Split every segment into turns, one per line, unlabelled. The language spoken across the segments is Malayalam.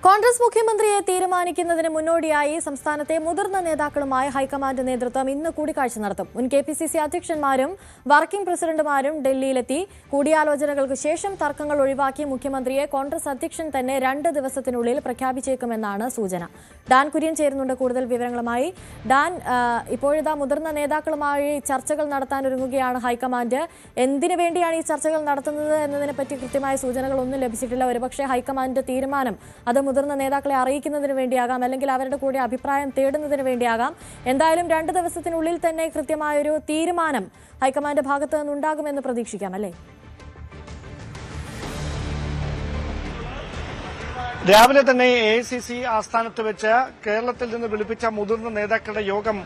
കോൺഗ്രസ് മുഖ്യമന്ത്രിയെ തീരുമാനിക്കുന്നതിന് മുന്നോടിയായി സംസ്ഥാനത്തെ മുതിർന്ന നേതാക്കളുമായി ഹൈക്കമാൻഡ് നേതൃത്വം ഇന്ന് കൂടിക്കാഴ്ച നടത്തും. മുൻ KPCC അധ്യക്ഷന്മാരും വർക്കിംഗ് പ്രസിഡന്റുമാരും ഡൽഹിയിലെത്തി. കൂടിയാലോചനകൾക്ക് ശേഷം തർക്കങ്ങൾ ഒഴിവാക്കി മുഖ്യമന്ത്രിയെ കോൺഗ്രസ് അധ്യക്ഷൻ തന്നെ 2 ദിവസത്തിനുള്ളിൽ പ്രഖ്യാപിച്ചേക്കുമെന്നാണ് സൂചന. ഡാൻ കുര്യൻ ചേരുന്നുണ്ട് കൂടുതൽ വിവരങ്ങളുമായി. ഡാൻ, ഇപ്പോഴിതാ മുതിർന്ന നേതാക്കളുമായി ചർച്ചകൾ നടത്താനൊരുങ്ങുകയാണ് ഹൈക്കമാൻഡ്. എന്തിനു വേണ്ടിയാണ് ഈ ചർച്ചകൾ നടത്തുന്നത് എന്നതിനെപ്പറ്റി കൃത്യമായ സൂചനകളൊന്നും ലഭിച്ചിട്ടില്ല. ഒരുപക്ഷെ ഹൈക്കമാൻഡ് തീരുമാനം അത് മുതിർന്ന നേതാക്കളെ അറിയിക്കുന്നതിന് വേണ്ടിയാകാം, അല്ലെങ്കിൽ അവരുടെ കൂടെ അഭിപ്രായം തേടുന്നതിന് വേണ്ടിയാകാം. എന്തായാലും 2 ദിവസത്തിനുള്ളിൽ തന്നെ കൃത്യമായൊരു തീരുമാനം ഹൈക്കമാൻഡ് ഭാഗത്തു നിന്നുണ്ടാകുമെന്ന് പ്രതീക്ഷിക്കാം, അല്ലേ?
രാവിലെ തന്നെ AICC ആസ്ഥാനത്ത് വെച്ച് കേരളത്തിൽ നിന്ന് വിളിപ്പിച്ച മുതിർന്ന നേതാക്കളുടെ യോഗം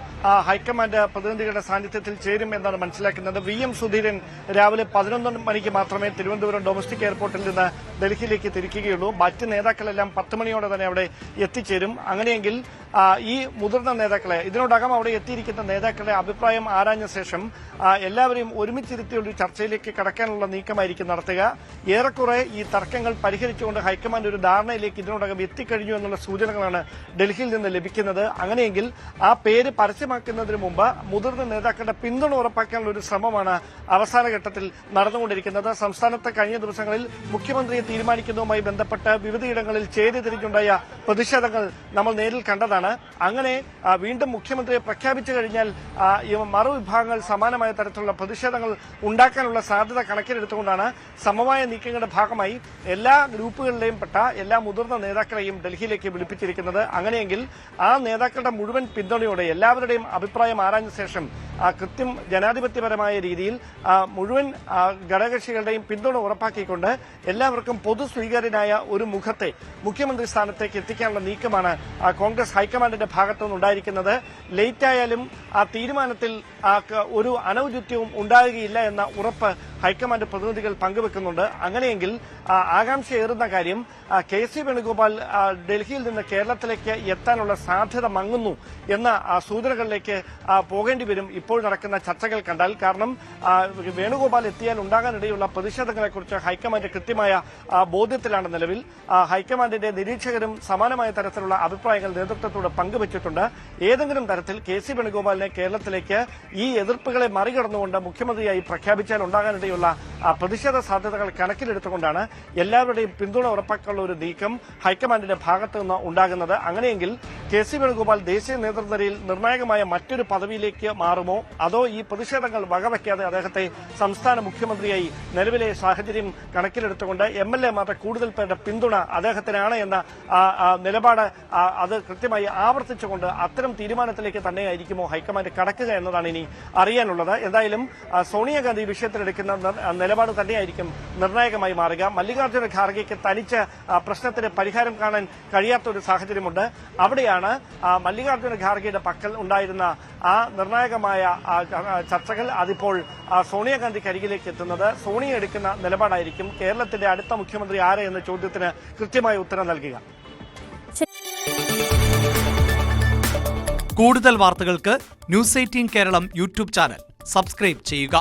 ഹൈക്കമാൻഡ് പ്രതിനിധികളുടെ സാന്നിധ്യത്തിൽ ചേരും എന്നാണ് മനസ്സിലാക്കുന്നത്. VM സുധീരൻ രാവിലെ 11 മണിക്ക് മാത്രമേ തിരുവനന്തപുരം ഡൊമസ്റ്റിക് എയർപോർട്ടിൽ നിന്ന് ഡൽഹിയിലേക്ക് തിരിക്കുകയുള്ളൂ. മറ്റ് നേതാക്കളെല്ലാം 10 മണിയോടെ തന്നെ അവിടെ എത്തിച്ചേരും. അങ്ങനെയെങ്കിൽ ഈ മുതിർന്ന നേതാക്കളെ, ഇതിനോടകം അവിടെ എത്തിയിരിക്കുന്ന നേതാക്കളുടെ അഭിപ്രായം ആരാഞ്ഞ ശേഷം എല്ലാവരെയും ഒരുമിച്ചിരുത്തി ഒരു ചർച്ചയിലേക്ക് കടക്കാനുള്ള നീക്കമായിരിക്കും നടത്തുക. ഏറെക്കുറെ ഈ തർക്കങ്ങൾ പരിഹരിച്ചുകൊണ്ട് ഹൈക്കമാൻഡ് ഒരു ധാരണയിലേക്ക് ഇതിനോടകം എത്തിക്കഴിഞ്ഞു എന്നുള്ള സൂചനകളാണ് ഡൽഹിയിൽ നിന്ന് ലഭിക്കുന്നത്. അങ്ങനെയെങ്കിൽ ആ പേര് പരസ്യമാക്കുന്നതിന് മുമ്പ് മുതിർന്ന നേതാക്കളുടെ പിന്തുണ ഉറപ്പാക്കാനുള്ള ഒരു ശ്രമമാണ് അവസാന ഘട്ടത്തിൽ നടന്നുകൊണ്ടിരിക്കുന്നത്. സംസ്ഥാനത്ത് കഴിഞ്ഞ ദിവസങ്ങളിൽ മുഖ്യമന്ത്രിയെ തീരുമാനിക്കുന്നതുമായി ബന്ധപ്പെട്ട് വിവിധയിടങ്ങളിൽ ചേരി തിരിഞ്ഞുണ്ടായ പ്രതിഷേധങ്ങൾ നമ്മൾ നേരിൽ കണ്ടതാണ്. അങ്ങനെ വീണ്ടും മുഖ്യമന്ത്രിയെ പ്രഖ്യാപിച്ചു കഴിഞ്ഞാൽ മറുവിഭാഗങ്ങൾ സമാനമായ തരത്തിലുള്ള പ്രതിഷേധങ്ങൾ ഉണ്ടാക്കാനുള്ള സാധ്യത കണക്കിലെടുത്തുകൊണ്ടാണ് സമവായ നീക്കങ്ങളുടെ ഭാഗമായി എല്ലാ ഗ്രൂപ്പുകളിലെയും പെട്ട എല്ലാ മുതിർന്ന നേതാക്കളെയും ഡൽഹിയിലേക്ക് വിളിപ്പിച്ചിരിക്കുന്നത്. അങ്ങനെയെങ്കിൽ ആ നേതാക്കളുടെ മുഴുവൻ പിന്തുണയോടെ എല്ലാവരുടെയും അഭിപ്രായം ആരാഞ്ഞ ശേഷം കൃത്യം ജനാധിപത്യപരമായ രീതിയിൽ മുഴുവൻ ഘടകകക്ഷികളുടെയും പിന്തുണ ഉറപ്പാക്കിക്കൊണ്ട് എല്ലാവർക്കും പൊതു സ്വീകാര്യനായ ഒരു മുഖത്തെ മുഖ്യമന്ത്രി സ്ഥാനത്തേക്ക് എത്തിക്കാനുള്ള നീക്കമാണ് കോൺഗ്രസ് ഹൈക്കമാൻഡിന്റെ ഭാഗത്തുനിന്നുണ്ടായിരിക്കുന്നത്. ലേറ്റായാലും ആ തീരുമാനത്തിൽ ഒരു അനൌചിത്യവും ഉണ്ടാകുകയില്ല എന്ന ഉറപ്പ് ഹൈക്കമാൻഡ് പ്രതിനിധികൾ പങ്കുവെക്കുന്നുണ്ട്. അങ്ങനെയെങ്കിൽ ആകാംക്ഷയേറുന്ന കാര്യം KC വേണുഗോപാൽ ഡൽഹിയിൽ നിന്ന് കേരളത്തിലേക്ക് എത്താനുള്ള സാധ്യത മങ്ങുന്നു എന്ന സൂചനകളിലേക്ക് പോകേണ്ടി വരും ഇപ്പോൾ നടക്കുന്ന ചർച്ചകൾ കണ്ടാൽ. കാരണം വേണുഗോപാൽ എത്തിയാൽ ഉണ്ടാകാനിടയുള്ള പ്രതിഷേധങ്ങളെക്കുറിച്ച് ഹൈക്കമാൻഡ് കൃത്യമായ ബോധ്യത്തിലാണ് നിലവിൽ. ഹൈക്കമാൻഡിന്റെ നിരീക്ഷകരും സമാനമായ തരത്തിലുള്ള അഭിപ്രായങ്ങൾ നേതൃത്വത്തോട് പങ്കുവച്ചിട്ടുണ്ട്. ഏതെങ്കിലും തരത്തിൽ KC വേണുഗോപാലിനെ കേരളത്തിലേക്ക് ഈ എതിർപ്പുകളെ മറികടന്നുകൊണ്ട് മുഖ്യമന്ത്രിയായി പ്രഖ്യാപിച്ചാൽ ഉണ്ടാകാനിടയുള്ള പ്രതിഷേധ സാധ്യതകൾ കണക്കിലെടുത്തുകൊണ്ടാണ് എല്ലാവരുടെയും പിന്തുണ ഉറപ്പാക്കാനുള്ള ഒരു നീക്കം ഹൈക്കമാൻഡിന്റെ ഭാഗത്തു നിന്ന് ഉണ്ടാകുന്നത്. അങ്ങനെയെങ്കിൽ KC വേണുഗോപാൽ ദേശീയ നേതൃനിരയിൽ നിർണായകമായ മറ്റൊരു പദവിയിലേക്ക് മാറുമോ, അതോ ഈ പ്രതിഷേധങ്ങൾ വകവയ്ക്കാതെ അദ്ദേഹത്തെ സംസ്ഥാന മുഖ്യമന്ത്രിയായി നിലവിലെ സാഹചര്യം കണക്കിലെടുത്തുകൊണ്ട് MLA-മാരുടെ കൂടുതൽ പേരുടെ പിന്തുണ അദ്ദേഹത്തിനാണ് എന്ന നിലപാട് അത് കൃത്യമായി ആവർത്തിച്ചുകൊണ്ട് അത്തരം തീരുമാനത്തിലേക്ക് തന്നെയായിരിക്കുമോ ഹൈക്കമാൻഡ് കടക്കുക എന്നതാണ് ഇനി അറിയാനുള്ളത്. എന്തായാലും സോണിയാഗാന്ധി വിഷയത്തിലെടുക്കുന്ന നിലപാട് തന്നെയായിരിക്കും നിർണായകമായി മാറുക. മല്ലികാർജ്ജുന ഖാർഗെയ്ക്ക് തനിച്ച് പ്രശ്നത്തിന് പരിഹാരം കാണാൻ കഴിയാത്ത ഒരു സാഹചര്യമുണ്ട്. അവിടെയാണ് മല്ലികാർജ്ജുന ഖാർഗെയുടെ പക്കൽ ഉണ്ടായിരുന്ന ആ നിർണായകമായ ചർച്ചകൾ അതിപ്പോൾ സോണിയാഗാന്ധിക്ക് അരികിലേക്ക് എത്തുന്നത്. സോണിയ എടുക്കുന്ന നിലപാടായിരിക്കും കേരളത്തിന്റെ അടുത്ത മുഖ്യമന്ത്രി ആര് എന്ന ചോദ്യത്തിന് കൃത്യമായ ഉത്തരം നൽകുക.
കൂടുതൽ വാർത്തകൾക്ക് News 18 Keralam YouTube channel subscribe ചെയ്യുക.